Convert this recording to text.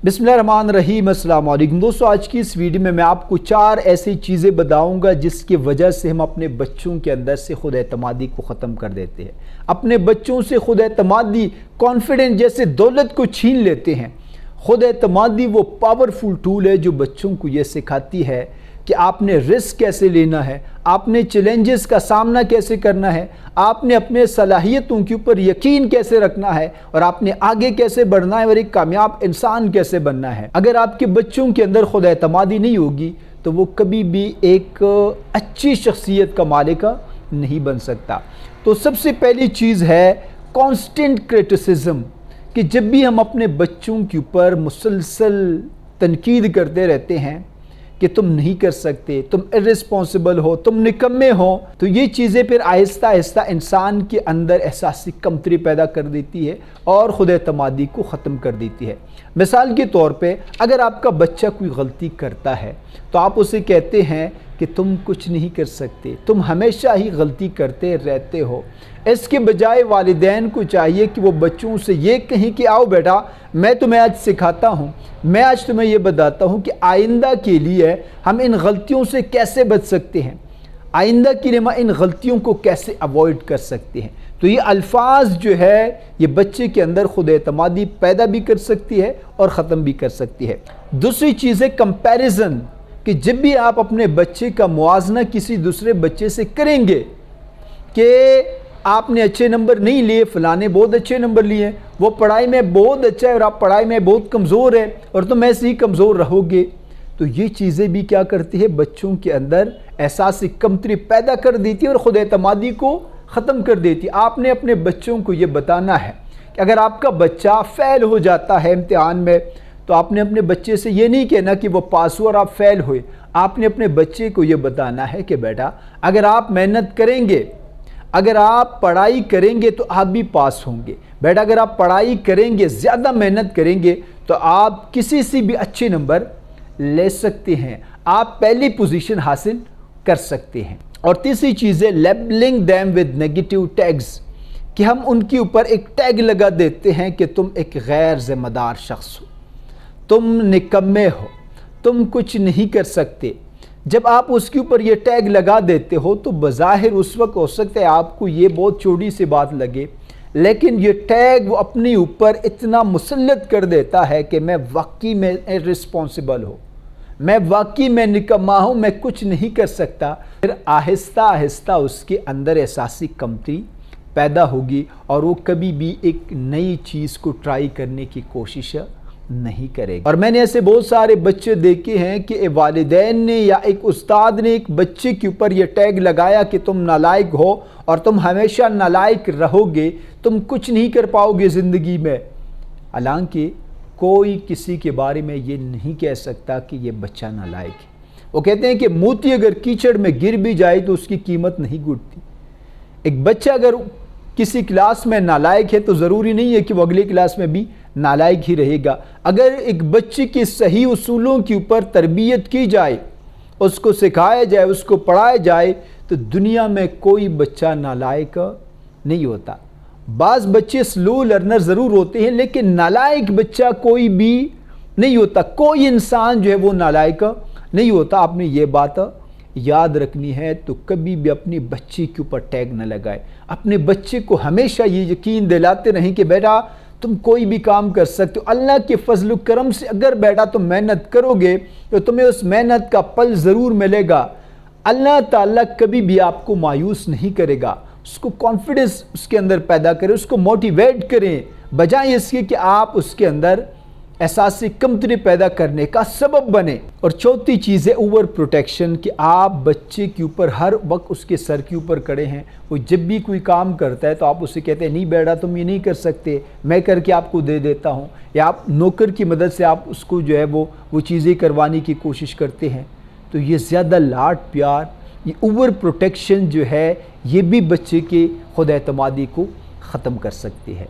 बिस्मिल्लाहिर्रहमानिर्रहीम। अस्सलाम वालेकुम दोस्तों, आज की इस वीडियो में मैं आपको 4 ऐसी चीज़ें बताऊंगा जिसकी वजह से हम अपने बच्चों के अंदर से खुद एतमादी को ख़त्म कर देते हैं। अपने बच्चों से खुद एतमादी, कॉन्फिडेंस जैसे दौलत को छीन लेते हैं। खुद एतमादी वो पावरफुल टूल है जो बच्चों को ये सिखाती है कि आपने रिस्क कैसे लेना है, आपने चैलेंजेस का सामना कैसे करना है, आपने अपने सलाहियतों के ऊपर यकीन कैसे रखना है और आपने आगे कैसे बढ़ना है और एक कामयाब इंसान कैसे बनना है। अगर आपके बच्चों के अंदर खुद एतमादी नहीं होगी तो वो कभी भी एक अच्छी शख्सियत का मालिक नहीं बन सकता। तो सबसे पहली चीज़ है कांस्टेंट क्रिटिसिज्म, कि जब भी हम अपने बच्चों के ऊपर मुसलसल तनकीद करते रहते हैं कि तुम नहीं कर सकते, तुम इर्रिस्पॉन्सिबल हो, तुम निकम्मे हो, तो ये चीज़ें फिर आहिस्ता आहिस्ता इंसान के अंदर एहसासी कमतरी पैदा कर देती है और खुद एतमादी को ख़त्म कर देती है। मिसाल के तौर पे अगर आपका बच्चा कोई गलती करता है तो आप उसे कहते हैं कि तुम कुछ नहीं कर सकते, तुम हमेशा ही गलती करते रहते हो। इसके बजाय वालिदैन को चाहिए कि वो बच्चों से ये कहें कि आओ बेटा, मैं तुम्हें आज सिखाता हूँ, मैं आज तुम्हें ये बताता हूँ कि आइंदा के लिए हम इन गलतियों से कैसे बच सकते हैं, आइंदा के लिए हम इन गलतियों को कैसे अवॉइड कर सकते हैं। तो ये अल्फाज जो है ये बच्चे के अंदर खुद एतमादी पैदा भी कर सकती है और ख़त्म भी कर सकती है। दूसरी चीज़ है कंपैरिजन, कि जब भी आप अपने बच्चे का मुआवजा किसी दूसरे बच्चे से करेंगे कि आपने अच्छे नंबर नहीं लिए, फलाने बहुत अच्छे नंबर लिए, वो पढ़ाई में बहुत अच्छा है और आप पढ़ाई में बहुत कमज़ोर है और तुम ऐसे ही कमज़ोर रहोगे, तो ये चीज़ें भी क्या करती है, बच्चों के अंदर एहसासी कमतरी पैदा कर देती है और ख़ुद एतमादी को ख़त्म कर देती है। आपने अपने बच्चों को ये बताना है कि अगर आपका बच्चा फ़ेल हो जाता है इम्तिहान में तो आपने अपने बच्चे से ये नहीं कहना कि वो पास हुआ और आप फ़ेल हुए। आपने अपने बच्चे को ये बताना है कि बेटा अगर आप मेहनत करेंगे, अगर आप पढ़ाई करेंगे तो आप भी पास होंगे। बेटा अगर आप पढ़ाई करेंगे, ज़्यादा मेहनत करेंगे तो आप किसी से भी अच्छे नंबर ले सकते हैं, आप पहली पोजीशन हासिल कर सकते हैं। और तीसरी चीज़ है labelling them with negative tags, कि हम उनके ऊपर एक टैग लगा देते हैं कि तुम एक गैर ज़िम्मेदार शख्स हो, तुम निकम्मे हो, तुम कुछ नहीं कर सकते। जब आप उसके ऊपर ये टैग लगा देते हो तो बज़ाहिर उस वक्त हो सकता है आपको ये बहुत छोटी सी बात लगे, लेकिन ये टैग वो अपने ऊपर इतना मुसल्लत कर देता है कि मैं वाकई में इर्रिस्पॉन्सिबल हूँ, मैं वाकई में निकम्मा हूँ, मैं कुछ नहीं कर सकता। फिर आहिस्ता आहिस्ता उसके अंदर एहसासी कमतरी पैदा होगी और वो कभी भी एक नई चीज़ को ट्राई करने की कोशिश नहीं करेगा। और मैंने ऐसे बहुत सारे बच्चे देखे हैं कि वालिदैन ने या एक उस्ताद ने एक बच्चे के ऊपर ये टैग लगाया कि तुम नालायक हो और तुम हमेशा नालायक रहोगे, तुम कुछ नहीं कर पाओगे ज़िंदगी में। हालांकि कोई किसी के बारे में ये नहीं कह सकता कि ये बच्चा नालायक है। वो कहते हैं कि मोती अगर कीचड़ में गिर भी जाए तो उसकी कीमत नहीं घटती। एक बच्चा अगर किसी क्लास में नालायक है तो ज़रूरी नहीं है कि वो अगली क्लास में भी नालायक ही रहेगा। अगर एक बच्चे के सही उसूलों के ऊपर तरबियत की जाए, उसको सिखाया जाए, उसको पढ़ाया जाए, तो दुनिया में कोई बच्चा नालायक नहीं होता। बाज़ बच्चे स्लो लर्नर ज़रूर होते हैं लेकिन नालायक बच्चा कोई भी नहीं होता। कोई इंसान जो है वो नालायक नहीं होता। आपने ये बात याद रखनी है। तो कभी भी अपने बच्चे के ऊपर टैग न लगाए। अपने बच्चे को हमेशा ये यकीन दिलाते रहें कि बेटा तुम कोई भी काम कर सकते हो। अल्लाह के फजल करम से अगर बेटा तुम मेहनत करोगे तो तुम्हें उस मेहनत का फल ज़रूर मिलेगा। अल्लाह ताला कभी भी आपको मायूस नहीं करेगा। उसको कॉन्फिडेंस उसके अंदर पैदा करें, उसको मोटिवेट करें, बजाय इसके कि आप उसके अंदर एहसासी कमतरी पैदा करने का सबब बने। और चौथी चीज़ है ओवर प्रोटेक्शन, कि आप बच्चे के ऊपर हर वक्त उसके सर के ऊपर खड़े हैं। वो जब भी कोई काम करता है तो आप उसे कहते हैं नहीं बेटा तुम ये नहीं कर सकते, मैं करके आपको दे देता हूँ, या आप नौकर की मदद से आप उसको जो है वो चीज़ें करवाने की कोशिश करते हैं। तो ये ज़्यादा लाड प्यार, ये ओवर प्रोटेक्शन जो है ये भी बच्चे के खुद एतमादी को ख़त्म कर सकती है।